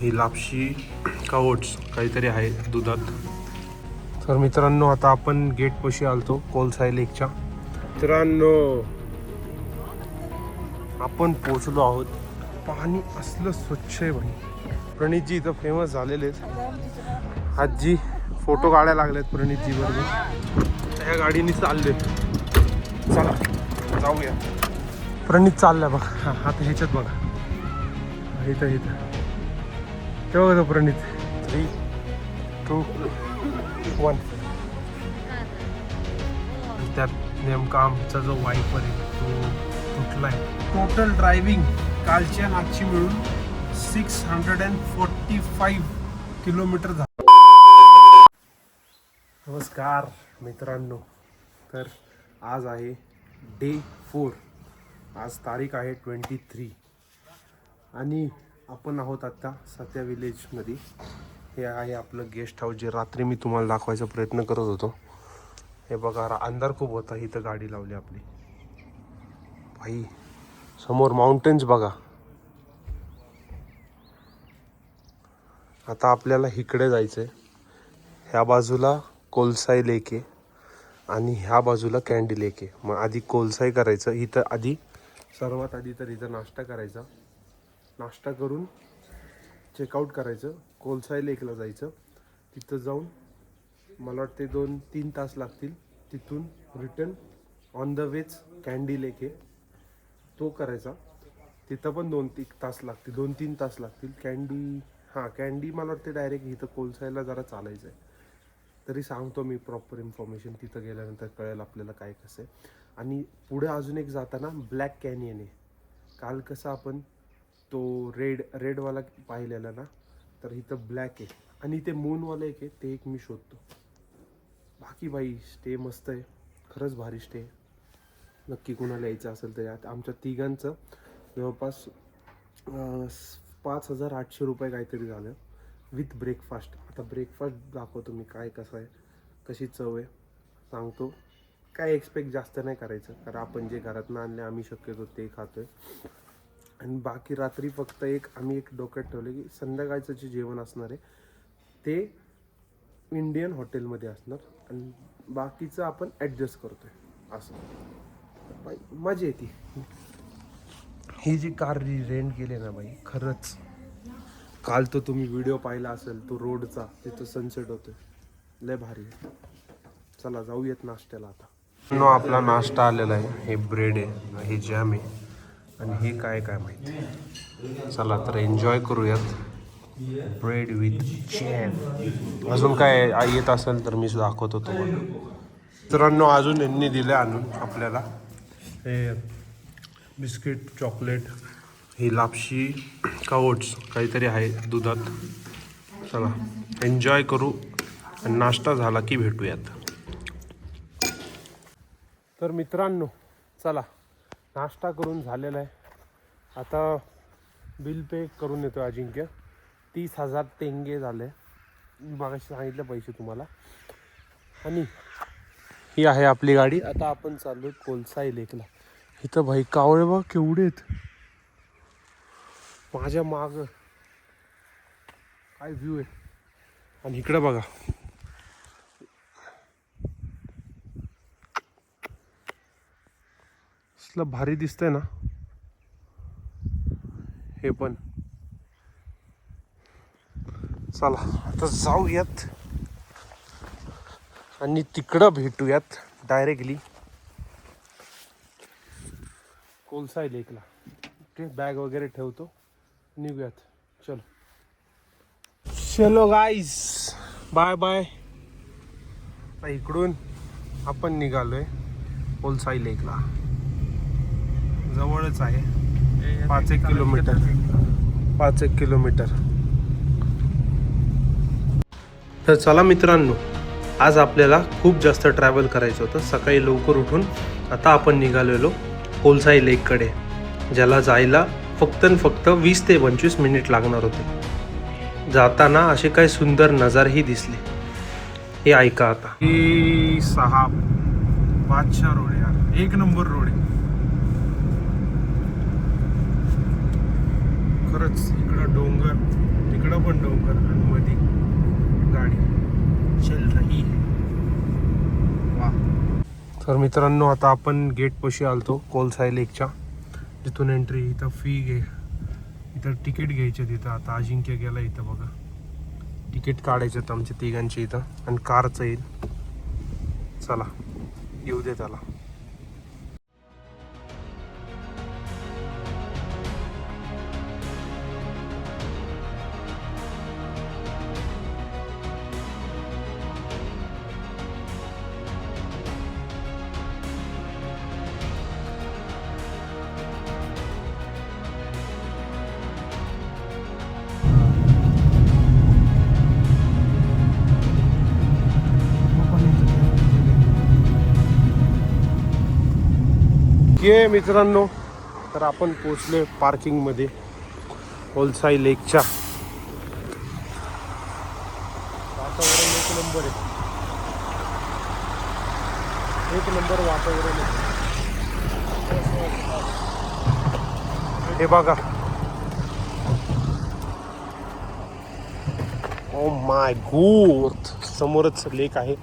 ही लापशी का ओट्स काहीतरी आहे दुधात. तर मित्रांनो आता आपण गेटपाशी आलतो कोलसाई लेकच्या. मित्रांनो आपण पोचलो आहोत. पाणी असलं स्वच्छ आहे भाई. प्रणितजी इथं फेमस झालेले आहेत. आजी फोटो काढायला लागलेत प्रणितजी बरोबर. ह्या गाडीने चालले. चला जाऊया. प्रणित चाललाय बघा. हा आता ह्याच्यात बघा. इथं इथं तेव्हा तो प्रणित 3, 2, 1. त्यात नेमका आमचा जो वाईपर आहे तो तुटलाय. टोटल ड्रायव्हिंग कालची आणि आजची मिळून 645 किलोमीटर झालं. नमस्कार मित्रांनो. तर आज आहे डे 4. आज तारीख आहे 23 आणि आपण आहोत आता सत्या विलेजमध्ये. हे आहे आपलं गेस्ट हाऊस जे रात्री मी तुम्हाला दाखवायचा प्रयत्न करत होतो. हे बघा अंधार खूप होता. इथं गाडी लावली आपली. भाई समोर माउंटेन्स बघा. आता आपल्याला इकडे जायचं आहे. ह्या बाजूला कोलसाई लेक आहे आणि ह्या बाजूला कँडी लेक आहे. मग आधी कोलसाई करायचं. इथं आधी सर्वात आधी तर इथं नाश्ता करायचा. नाश्ता करून चेकआउट करायचं. कोलसाई लेकला जायचं. तिथं जाऊन मला वाटते 2-3 तास लागतील. तिथून return on the way Kandy lake आहे तो करायचा. तिथं पण 2-3 तास लागतील. 2-3 तास लागतील. कँडी मला वाटते डायरेक्ट इथं कोलसाईला जरा चालायचं आहे. तरी सांगतो मी प्रॉपर इन्फॉर्मेशन. तिथं गेल्यानंतर कळेल आपल्याला काय कसं आहे. आणि पुढे अजून एक जाताना ब्लॅक कॅनियन आहे. काल कसं आपण तो रेडवाला पाहिलेला ना, तर इथं ब्लॅक आहे. आणि ते मूनवाला एक आहे ते एक मी शोधतो. बाकी बाई स्टे मस्त आहे. खरंच भारी स्टे आहे. नक्की कुणाला यायचं असेल तर यात. आमच्या तिघांचं जवळपास 5,800 रुपये काहीतरी झालं विथ ब्रेकफास्ट. आता ब्रेकफास्ट दाखवतो मी काय कसं आहे, कशी चव आहे सांगतो. काय एक्सपेक्ट जास्त नाही करायचं कारण आपण जे घरातून आणले आम्ही शक्यतो ते खातोय. आणि बाकी रात्री फक्त आम्ही एक डोक्यात ठेवलं की संध्याकाळचं जे जेवण असणार आहे ते इंडियन हॉटेलमध्ये असणार आणि बाकीचं आपण ॲडजस्ट करतोय असं. बाई मजा येते. ही जी कार रेंट केली ना बाई खरंच. काल तो तुम्ही व्हिडिओ पाहिला असेल तो रोडचा, तिथं सनसेट होतोय लय भारी. चला जाऊयात नाश्त्याला आता. आपला नाश्ता आलेला आहे. हे ब्रेड आहे, हे जॅम आहे आणि हे काय माहिती. चला तर एन्जॉय करूयात. Bread with jam. अजून काय येत असेल तर मी दाखवतो तुम्हाला. मित्रांनो अजून यांनी दिले आणून आपल्याला हे बिस्किट, चॉकलेट, ही लापशी का ओट्स काहीतरी आहे दुधात. चला एन्जॉय करू आणि नाश्ता झाला की भेटूयात. तर मित्रांनो चला नाश्ता करून झालेला आहे. आता बिल पे करून येतो. अजिंक्य 30,000 तेंगे झाले. मी मागाशी सांगितलं पैसे तुम्हाला. आणि ही आहे आपली गाडी. आता आपण चाललो कोलसाई लेकला. इथं भाई कावळे बघ केवढे आहेत. माझ्या माग काय व्ह्यू आहे. आणि इकडे बघा असलं भारी दिसतंय ना हे पण. चला आता जाऊयात आणि तिकडं भेटूयात डायरेक्टली कोलसाई लेकला. ओके बॅग वगैरे ठेवतो निघूयात. चलो गाईज बाय बाय. इकडून आपण निघालोय कोलसाई लेकला. जवळच आहे 5-1 किलोमीटर. 5-1 किलोमीटर. तर चला मित्रांनो आज आपल्याला खूप जास्त ट्रॅव्हल करायचं होतं. सकाळी लवकर उठून आता आपण निघालेलो कोलसाई लेककडे, ज्याला जायला फक्त 20 ते 25 मिनिट लागणार होते. जाताना असे काही सुंदर नजारेही दिसले. हे ऐका आता. 6 बादशाह रोड यार, 1 नंबर रोड आहे समोरच इकडं डोंगर, तिकडं पण डोंगर आणि मध्ये गाडी चल रही है. वा. तर मित्रांनो आता आपण गेट पाशी आलतो कोलसाई लेकच्या, जिथून एंट्री. इथं फी इथं तिकीट घ्यायचे तिथं. आता अजिंक्य गेला इथं बघा, तिकीट काढायचं होतं आमच्या तिघांचे इथं, आणि कारचं येईल. चला येऊ दे त्याला. ये मित्रांनो, तर आपण पोचलोय पार्किंग मध्ये कोलसाई लेकच्या. वातावरण एक नंबर आहे, एक नंबर वातावरण आहे. हे बघा, ओ माय गॉड, समोरच लेक आहे.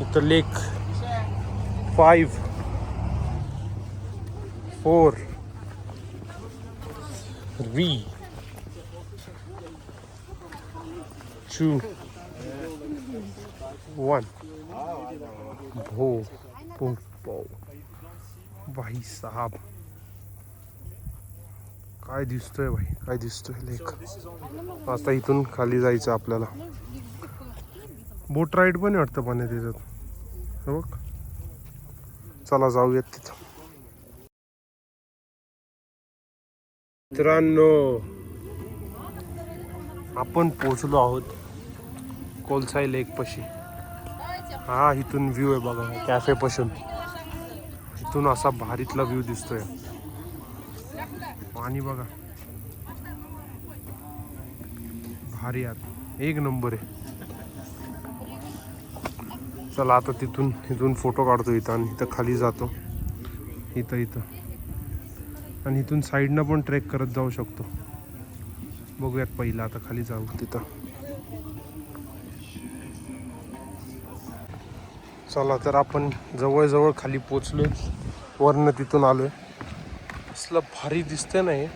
इथं लेक 5, 4, 3, 2, 1. भो भाई साहब, काय दिसतोय भाई, काय दिसतोय लेक. आता इथून खाली जायचं आपल्याला. बोट राईड पण वाटतं पाण्यात त्याच्यात, हे बघ. चला जाऊयात तिथं. मित्रांनो आपण पोचलो आहोत कोलसाई लेक पाशी. हा इथून व्ह्यू आहे बघा, कॅफे पासून इथून असा भारीतला व्ह्यू दिसतोय. पाणी बघा, भारी यार, एक नंबर आहे. चला आता इथून फोटो काढतो इथं, आणि इथं खाली जातो. इथं आणि इथून साईडनं पण ट्रेक करत जाऊ शकतो. बघूयात पहिला, आता खाली जाऊ तिथं. चला तर आपण जवळजवळ खाली पोचलोय, वरनं तिथून आलोय. असलं भारी दिसतंय ना हे,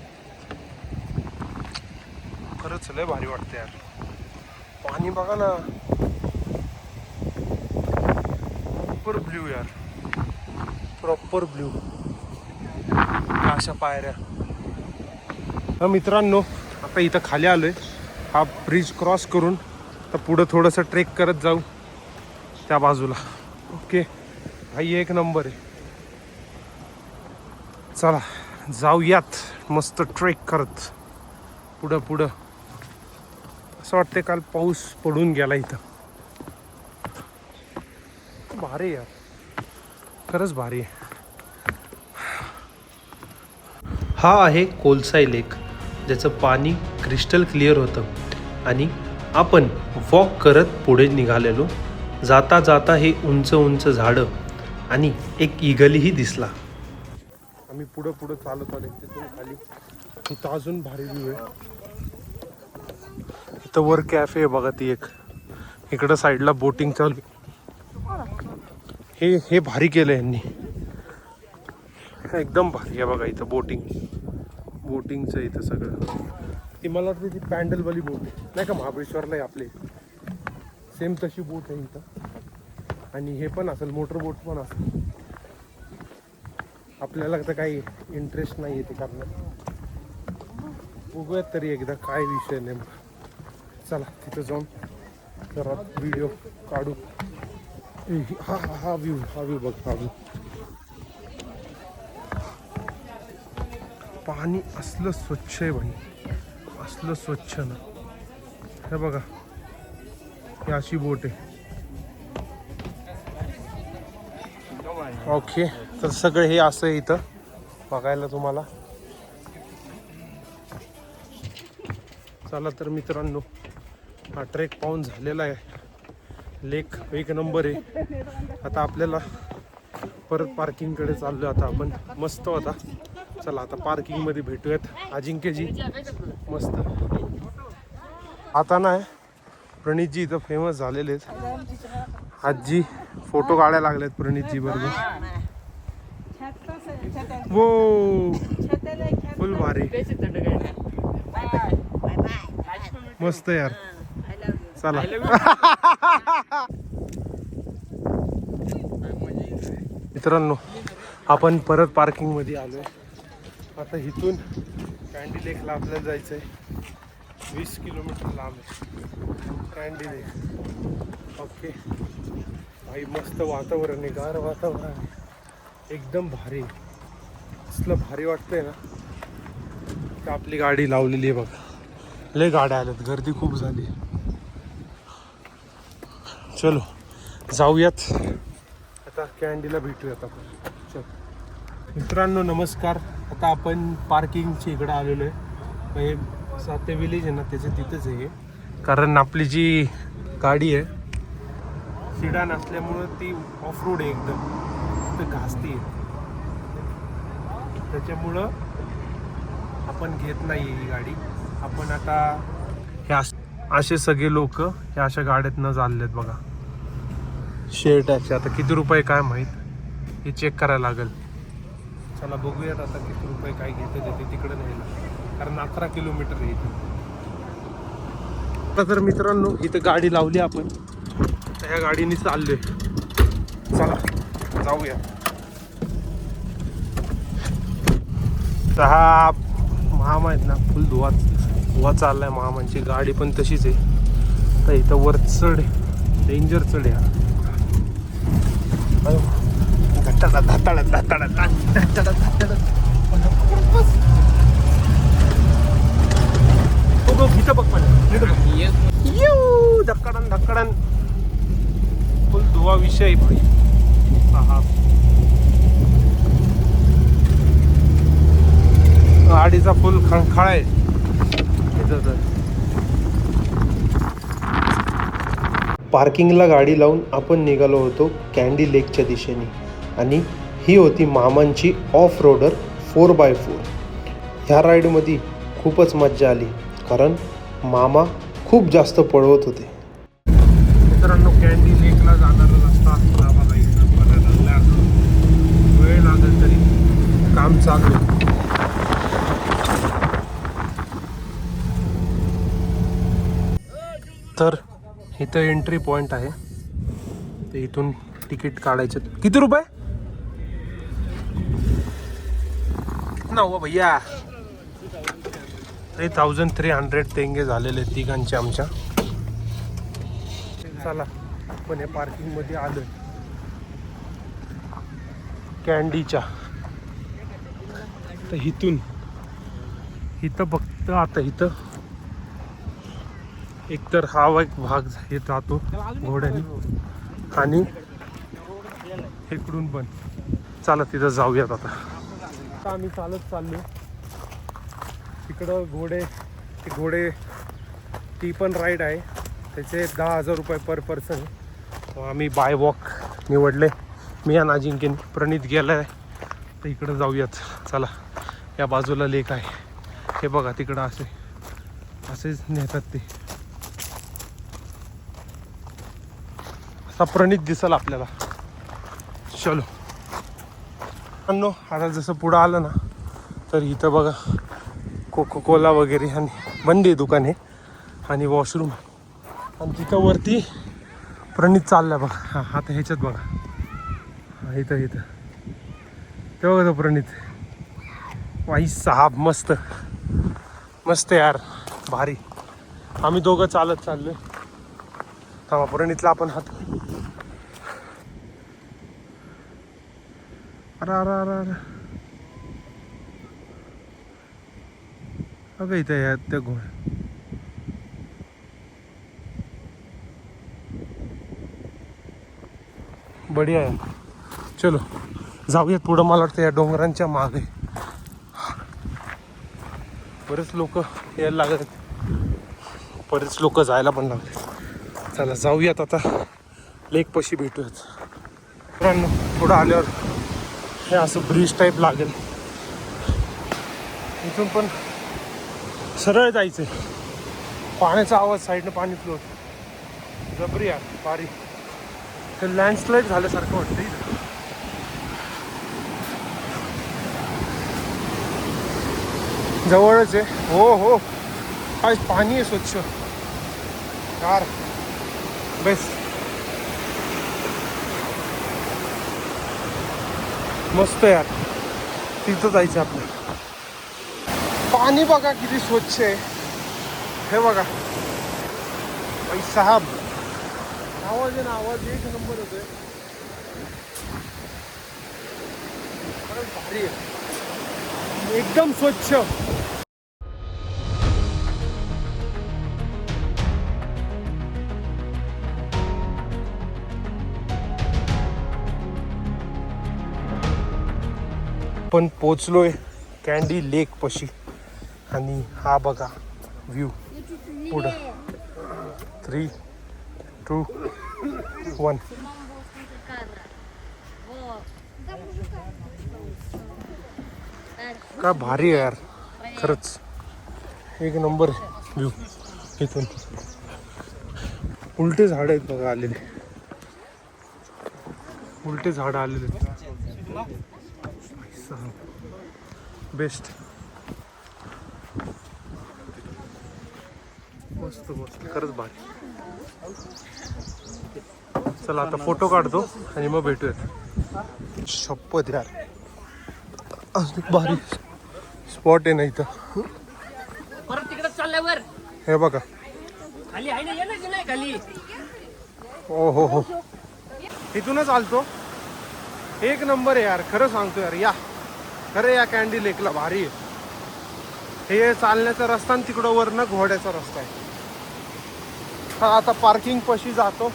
खरंच लय भारी वाटतं यार. पाणी बघा ना, प्रॉपर ब्ल्यू यार, प्रॉपर ब्ल्यू. अशा पायऱ्या. हा मित्रांनो, आता इथं खाली आलोय. हा ब्रिज क्रॉस करून तर पुढं थोडंसं ट्रेक करत जाऊ त्या बाजूला. ओके भाई, एक नंबर आहे. चला जाऊयात मस्त ट्रेक करत पुढं. असं वाटतंय काल पाऊस पडून गेला इथं. भारी यार, खरंच भारी आहे. हा आहे कोलसाई लेक, ज्याचं पाणी क्रिस्टल क्लिअर होतं. आणि आपण वॉक करत पुढे निघालेलो. जाता जाता हे उंच झाडं आणि एक इगलही दिसला. आम्ही पुढं चालत आले तिथून खाली. इथं अजून भारी व्ह्यू आहे. इथं वर कॅफे आहे बघा, ती एक. इकडं साईडला बोटिंग चालू. हे भारी केलं यांनी, एकदम भारी आहे बघा. इथं बोटिंगचं इथं सगळं. ती मला वाटतं ती पॅन्डलवाली बोट नाही का, महाबळेश्वरला आहे आपले, सेम तशी बोट आहे इथं. आणि हे पण असेल, मोटर बोट पण असेल. आपल्याला तर काही इंटरेस्ट नाही आहे ते करण्यात. बघूयात तरी एकदा काय विषय नेमका. चला तिथं जाऊन जरा व्हिडिओ काढू. हा व्ह्यू बघ, हा व्ह्यू. पाणी असलं स्वच्छ आहे भाई, असलं स्वच्छ ना. हे बघा, ही अशी बोट आहे. ओके, तर सगळं हे असं आहे इथं बघायला तुम्हाला. चला तर मित्रांनो, हा ट्रेक पाहून झालेला आहे. लेक एक नंबर आहे. आता आपल्याला परत पार्किंगकडे चाललो. आता आपण मस्त होता. चला आता पार्किंगमध्ये भेटूयात अजिंक्यजी. मस्त आता नाही प्रणितजी इथं फेमस झालेले आहेत. आजी फोटो काढायला लागलेत प्रणितजी बरोबर. वो फुल भारी मस्त यार. चला मित्रांनो आपण परत पार्किंग मध्ये आलोय. आता इथून कँडी लेकला आपल्याला जायचं आहे. 20 किलोमीटर लांब आहे कँडी लेक. ओके भाई मस्त वातावरण आहे, गार वातावरण आहे, एकदम भारी. असलं भारी वाटतंय ना. तर आपली गाडी लावलेली आहे बघा. लय गाड्या आल्यात, गर्दी खूप झाली. चलो जाऊयात आता कँडीला भेटूयात आपण. चल मित्रांनो नमस्कार. आता आपण पार्किंगच्या इकडं आलेलो आहे. हे साते विलेज आहे ना त्याच्या तिथंच आहे. कारण आपली जी गाडी आहे सिडान असल्यामुळं ती ऑफ रोड आहे, एकदम तर घासती आहे. त्याच्यामुळं आपण घेत नाही ही गाडी. आपण आता हे असे सगळे लोक हे अशा गाड्यात न चाललेत बघा. शेअर टॅक्सी आता किती रुपये काय माहीत, हे चेक करायला लागेल. चला बघूयात आता किती रुपये काय घेते ते तिकडे न्यायला. कारण 11 किलोमीटर आहे इथं. आता तर मित्रांनो इथं गाडी लावली आपण. तर ह्या गाडीने चाललोय. चला जाऊया. तर हा मामा आहेत ना फुल धुवा चाललाय. मामांची गाडी पण तशीच आहे. तर इथं वर चढ डेंजर चढ आहे. इथं बघ पण धक्कडन धक्कडन फुल धुवा विषय भाई. हा गाडीचा फुल खळखळ आहे इथं. तर पार्किंगला गाडी लावून आपण निघालो होतो कँडी लेकच्या दिशेने. आणि ही होती मामांची ऑफ रोडर 4x4. ह्या राईडमध्ये खूपच मज्जा आली कारण मामा खूप जास्त पळवत होते. मित्रांनो कँडी लेकला जाणारा रस्ता वेळ लागेल तरी काम चालू आहे. तर इथं एंट्री पॉइंट आहे. ते इथून तिकीट काढायचं. किती रुपये ना हो भैया? 3300 तेंगे झालेले तिघांचे आमच्या. चला आपण या पार्किंग मध्ये आलोय कँडीच्या. तर इथून इथं फक्त आता इथं एकतर हा एक भाग येत राहतो घोड्याने आणि इकडून पण. चला तिथं जाऊयात आता. आम्ही चालत चाललो. तिकडं घोडे ती पण राईड आहे. त्याचे 10,000 रुपये पर पर्सन. आम्ही बाय वॉक निवडले. मी आणि अजिंक्यने. प्रणित गेला आहे. तर इकडं जाऊयात. चला या बाजूला लेक आहे. हे बघा तिकडं असेच नेतात ते. असा प्रणित दिसल आपल्याला. चलो अन्नो आता जसं पुढं आलं ना तर इथं बघा कोको कोला वगैरे आणि बंदी दुकाने आणि वॉशरूम. आणि तिथं वरती प्रणित चाललाय बघा. हा आता ह्याच्यात बघा. इथं ते बघा तो प्रणित. वाई साहब मस्त मस्त यार भारी. आम्ही दोघं चालत चाललोय. थांबा प्रणितला आपण हात. अरे अगं इथं या त्या घोड्या. बढिया आहे. चलो जाऊयात पुढं. मला वाटतं या डोंगरांच्या मागे बरेच लोक यायला लागत. बरेच लोक जायला पण लागले. चला जाऊयात आता लेक पशी भेटूयात. मित्रांनो थोडं आल्यावर हे असं ब्रिज टाईप लागेल, इथून पण सरळ जायचं. पाण्याचा आवाज, साईडनं पाणी फ्लोट, जबरी यार भारी. ते लँडस्लाईड झाल्यासारखं वाटतं इथं. जवळच आहे. हो हो, काय पाणी आहे स्वच्छ यार, बेस्ट. मस्त यार, तिथं जायचं आपलं. पाणी बघा किती स्वच्छ आहे. हे बघा भाई साहब, आवाज आहे ना, आवाज एक नंबर होतोय. खरंच भारी आहे, एकदम स्वच्छ. पण पोचलोय कॅन्डी लेक पशी आणि हा बघा व्ह्यू पुढं. 3, 2, 1. काय भारी आहे यार, खरंच एक नंबर व्ह्यू. इथून उलटे झाड आहेत बघा आलेले, उलटे झाड आलेले. बेस्ट, मस्त मस्त, खरंच भारी. चला आता फोटो काढतो आणि मग भेटूयात. शपथ यार, भारी स्पॉट आहे ना इथं. परत तिकडे चालल्यावर हे बघा, खाली आहे ना, येणार नाही खाली. ओ हो हो, इथूनच आलतो. एक नंबर आहे यार, खरं सांगतो यार. या खरं या कॅन्डी लेकला भारी आहे. हे चालण्याचा रस्ता आणि तिकडं वरनं घोड्याचा रस्ता आहे. हा आता पार्किंग पशी जातो.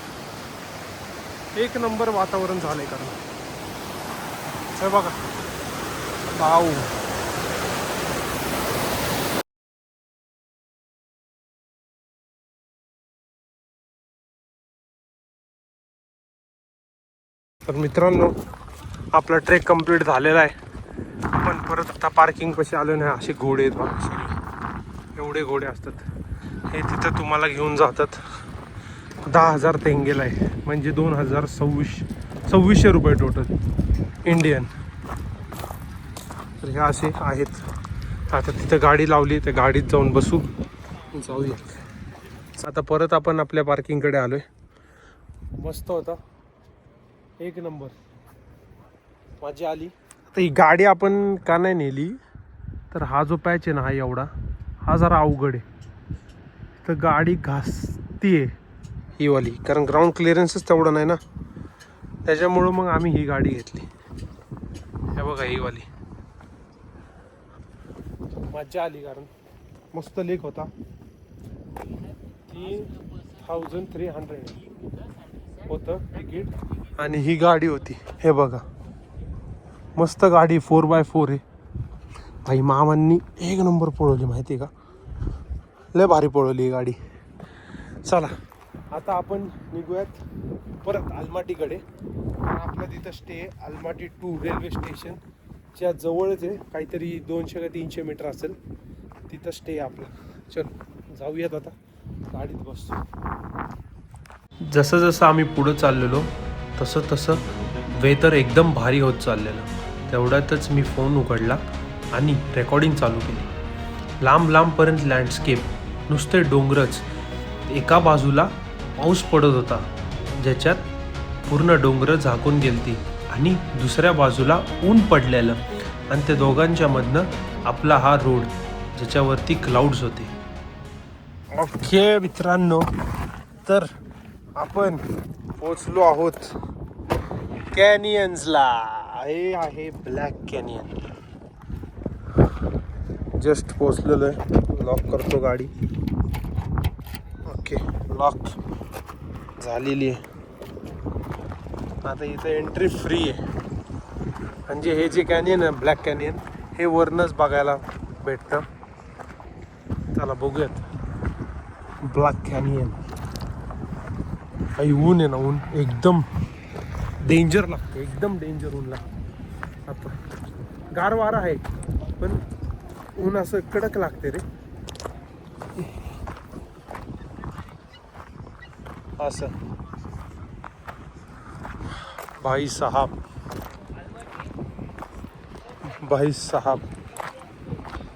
एक नंबर वातावरण झालंय. कारण हे बघा भाऊ, तर मित्रांनो आपला ट्रेक कंप्लीट झालेला आहे. आपण परत आता पार्किंग पशी आलो नाही. असे घोडे आहेत बघा सगळे, एवढे घोडे असतात. हे तिथं तुम्हाला घेऊन जातात. 10,000 तेंगेला आहे, म्हणजे 2,026 रुपये टोटल इंडियन. तर हे असे आहेत. आता तिथं गाडी लावली, त्या गाडीत जाऊन बसू, जाऊया. आता परत आपण आपल्या पार्किंगकडे आलोय. मस्त होता, एक नंबर, मजा आली. आता ही गाडी आपण का नाही नेली, तर हा जो पॅच आहे ना, हा एवढा, हा जरा अवघड आहे. तर गाडी घासतीये ही वाली, कारण ग्राउंड क्लिअरन्सच तेवढं नाही ना, त्याच्यामुळं मग आम्ही ही गाडी घेतली. हे बघा ही वाली, मजा आली. कारण मस्त लेक होता. 3,300 होतं तिकीट. आणि ही गाडी होती, हे बघा मस्त गाडी, 4x4 आहे. भाई मामांनी एक नंबर पळवली माहिती आहे का, लय भारी पळवली ही गाडी. चला आता आपण निघूयात परत आलमाटीकडे. आपल्या तिथं स्टे आलमाटी 2 रेल्वे स्टेशनच्या जवळच आहे. काहीतरी 200 का 300 मीटर असेल तिथं स्टे आपला. चल जाऊयात, आता गाडीत बसतो. जसं जसं आम्ही पुढं चाललेलो तसं तसं वेदर एकदम भारी होत चाललेलं. तेवढ्यातच मी फोन उघडला आणि रेकॉर्डिंग चालू केली. लांब लांबपर्यंत लँडस्केप, नुसते डोंगरच. एका बाजूला पाऊस पडत होता, ज्याच्यात पूर्ण डोंगर झाकून गेलती, आणि दुसऱ्या बाजूला ऊन पडलेलं, आणि त्या दोघांच्या मधनं आपला हा रोड, ज्याच्यावरती क्लाउड्स होते. ओके मित्रांनो, तर आपण पोचलो आहोत कॅनियन्सला. हे आहे ब्लॅक कॅनियन. जस्ट पोचलेलो आहे. लॉक करतो गाडी. ओके, लॉक झालेली आहे. आता इथं एंट्री फ्री आहे. म्हणजे हे जे कॅनियन आहे ब्लॅक कॅनियन, हे वरनच बघायला भेटतं. चला बघूयात ब्लॅक कॅनियन. काही ऊन आहे ना, ऊन एकदम डेंजर लागतं, एकदम डेंजर ऊन लागतं. आता गार वारा आहे पण ऊन असं कडक लागते रे. असं भाई साहब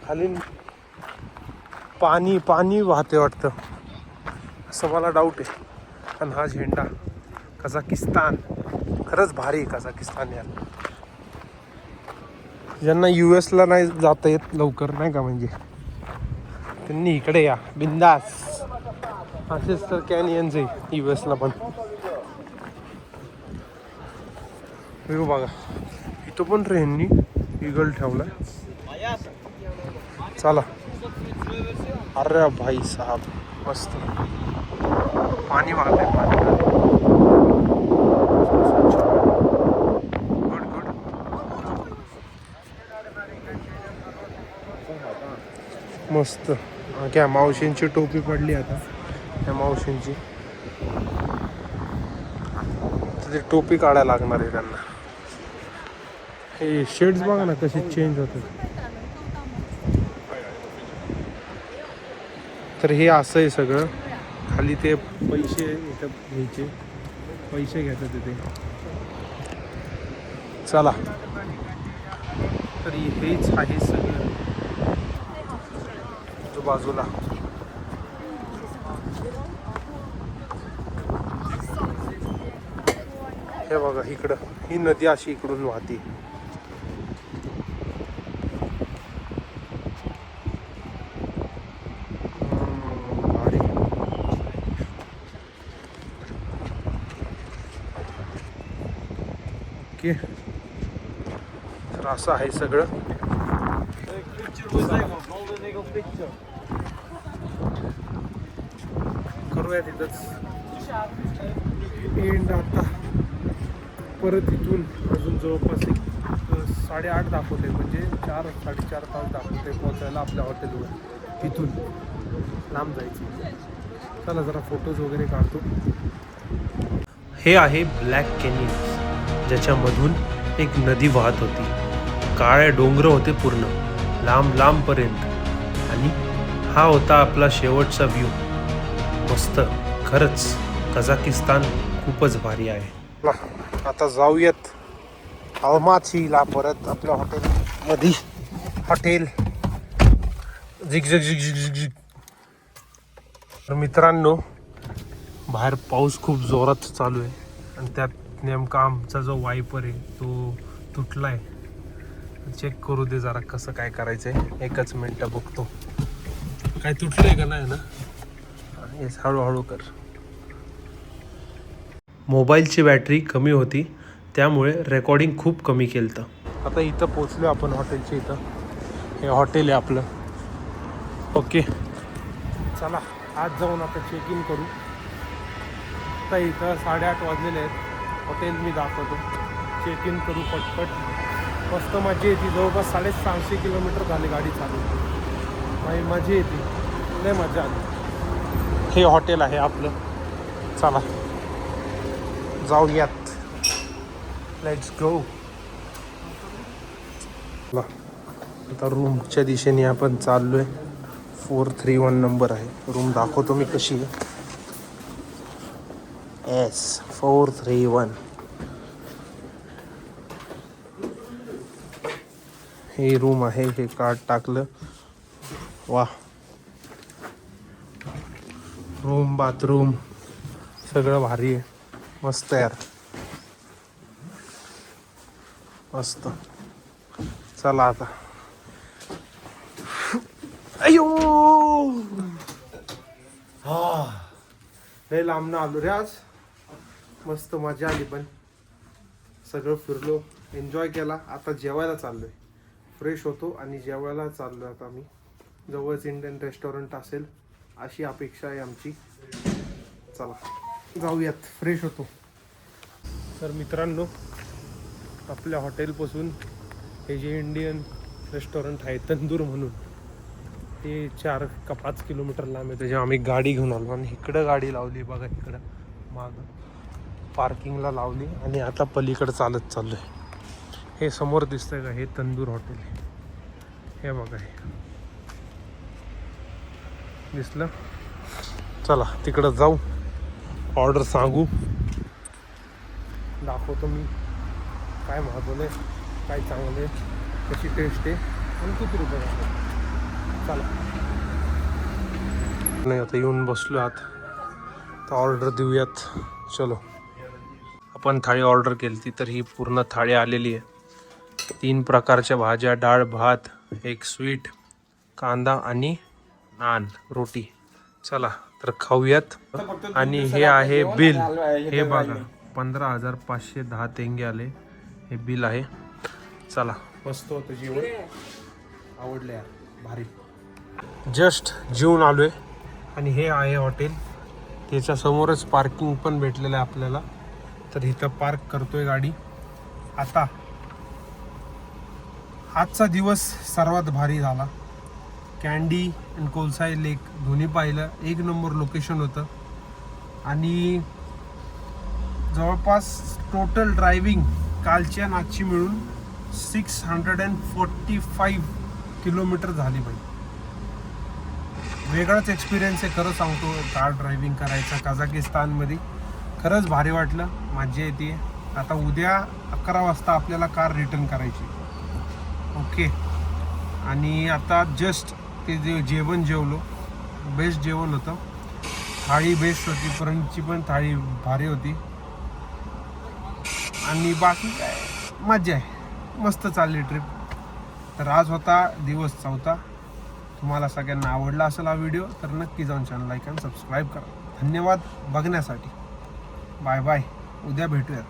खाली पाणी पाणी वाहते वाटतं असं मला डाऊट आहे. आणि हा झेंडा कझाकिस्तान, खरंच भारी आहे कझाकिस्तान यार. ज्यांना US ला नाही जाता येत लवकर नाही का, म्हणजे त्यांनी इकडे या बिंदास. असेच तर कॅनियन्स आहे US ला पण. हे बघा इथं पण ट्रेननी इगल ठेवलाय. चला. अरे भाई साहब मस्त पाणी वाहतंय, पाणी. Good good. मस्त. क्या मावशींची टोपी पडली आता, त्या मावशींची. ते टोपी काढायला लागणार आहे त्यांना. हे शेड्स बघा ना कसे चेंज होतात. तर हे असं आहे सगळं. खाली ते पैसे इथं घ्यायचे, पैसे घेतात तिथे. चला. तर हेच आहे सगळं बाजूला. हे बघा इकडं ही नदी अशी इकडून वाहते. ओके. तर असं आहे सगळं. करूया तिथंच एंड. आता परत इथून अजून जवळपास 8:30 दाखवते, म्हणजे 4-4.5 तास दाखवते पोहोचायला आपल्या हॉटेलवर. इथून लांब जायचं. चला जरा फोटोज वगैरे काढतो. हे आहे ब्लॅक कॅनियन, ज्याच्यामधून एक नदी वाहत होती. काळे डोंगर होते पूर्ण लांब लांबपर्यंत. आणि हा होता आपला शेवटचा व्ह्यू. मस्त खरंच कझाकिस्तान खूपच भारी आहे. आता जाऊयात अल्मातीला परत आपल्या हॉटेलमध्ये. हॉटेल झिग झिग झिग झिग झिग झिग. तर मित्रांनो, बाहेर पाऊस खूप जोरात चालू आहे आणि त्यात नेमका आमचा जो वायपर आहे तो तुटलाय. चेक करू दे जरा कसं काय करायचंय. एकच मिनटं बघतो काय तुटलंय का नाही ना. येस, हळूहळू कर. मोबाईलची बॅटरी कमी होती त्यामुळे रेकॉर्डिंग खूप कमी केलं. आता इथं पोचलो आपण हॉटेलच्या इथं. हे हॉटेल आहे आपलं. ओके चला आज जाऊन आता चेक इन करू. आता इथं 8:30 वाजलेले आहेत. हॉटेल मी दाखवतो. चेक इन करू पटपट. मस्त मजा येते. जवळपास 650 किलोमीटर झाली गाडी चालू. माझी मजा येते, लय मजा आली. हे हॉटेल आहे आपलं. चला जाऊयात. Let's go. आता रूमच्या दिशेने आपण चाललोय. 431 नंबर आहे. रूम दाखवतो मी कशी आहे. एस 431. हे रूम आहे. हे कार्ड टाकलं. वा. रूम बाथरूम सगळं भारी आहे. मस्त यार, मस्त. चला आता. अयो लय लांबनं आलो रे आज. मस्त मजा आली पण. सगळं फिरलो, एन्जॉय केला. आता जेवायला चाललोय. फ्रेश होतो आणि जेवायला चाललोय आता मी. जवळच इंडियन रेस्टॉरंट असेल अशी अपेक्षा आहे आमची. चला जाऊयात. फ्रेश होतो. तर मित्रांनो, आपल्या हॉटेलपासून हे जे इंडियन रेस्टॉरंट आहे तंदूर म्हणून, ते 4 का 5 किलोमीटर लांब आहे. त्याच्या आम्ही गाडी घेऊन आलो आणि इकडं गाडी लावली बघा. इकडं मागं पार्किंगला लावली आणि आता पलीकडे चालत चाललोय. हे समोर दिसतंय का, हे तंदूर हॉटेल आहे. हे बघा, हे दिसलं. चला तिकडं जाऊ, ऑर्डर सांगू, दाखवतो मी काय मागवलंय, काय चांगलं आहे, कशी टेस्ट आहे आणि किती रुपये झाले. चला. नाही आता येऊन बसलो आत, तर ऑर्डर देऊयात. चलो. आपण थाळी ऑर्डर केली ती, तर ही पूर्ण थाळी आलेली आहे. 3 प्रकारच्या भाज्या, डाळ भात, एक स्वीट, कांदा आणि नान रोटी. चला तर खाऊयात. आणि हे आहे बिल. हे बघा 15,510 तेंगे आले. हे बिल आहे. चला. मस्त होतं जेवण, आवडलं यार, भारी. जस्ट जेवून आलोय आणि हे आहे हॉटेल. त्याच्या समोरच पार्किंग पण भेटलेलं आहे आपल्याला, तर इथं पार्क करतोय गाडी. आता आजचा दिवस सर्वात भारी झाला. कॅन्डी आणि कोलसाई लेक दोन्ही पाहिलं. 1 नंबर लोकेशन होतं. आणि जवळपास टोटल ड्रायव्हिंग कालची आणि आजची मिळून 645 किलोमीटर झाली बाई. वेगळाच एक्सपिरियन्स आहे खरं सांगतो कार ड्रायव्हिंग करायचा कझाकिस्तानमध्ये. खरंच भारी वाटलं, मजा येते. आता उद्या 11 वाजता आपल्याला कार रिटर्न करायची. ओके. आणि आता जस्ट ते जेवण जेवलो, बेस्ट जेवण होतं. थाळी बेस्ट होती, परंची पण थाळी भारी होती. आणि बाकी काय मजा आहे, मस्त चालली ट्रिप. तर आज होता दिवस 4था. तुम्हाला सगळ्यांना आवडला असेल हा व्हिडिओ, तर नक्की जाऊन चॅनल लाईक आणि सबस्क्राईब करा. धन्यवाद बघण्यासाठी. Bye bye. उद्या भेटूयात.